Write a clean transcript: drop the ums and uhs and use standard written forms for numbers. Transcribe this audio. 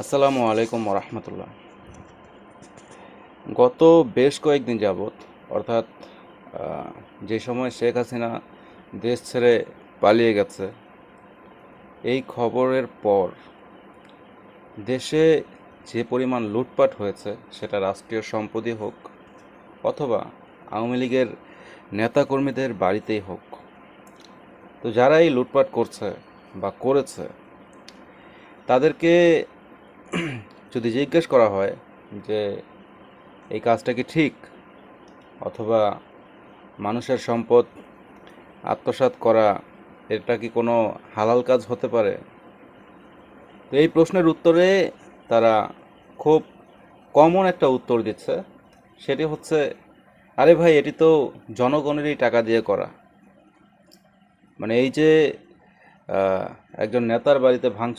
আসসালামু আলাইকুম রহমতুল্লাহ। গত বেশ কয়েকদিন যাবৎ অর্থাৎ আহ, যে সময় শেখ হাসিনা দেশ ছেড়ে পালিয়ে গেছে, এই খবরের পর দেশে যে পরিমাণ লুটপাট হয়েছে, সেটা রাষ্ট্রীয় সম্পদই হোক অথবা আওয়ামী লীগের নেতাকর্মীদের বাড়িতেই হোক, তো যারা এই লুটপাট করছে বা করেছে তাদেরকে যদি জিজ্ঞেস করা হয় যে এই কাজটা কি ঠিক, অথবা মানুষের সম্পদ আত্মসাৎ করা এটা কি কোনো হালাল কাজ হতে পারে, তো এই প্রশ্নের উত্তরে তারা খুব কমন একটা উত্তর দিচ্ছে। সেটি হচ্ছে, আরে ভাই, এটি তো জনগণেরই টাকা দিয়ে করা। মানে এই যে একজন নেতার বাড়িতে ভাঙচুর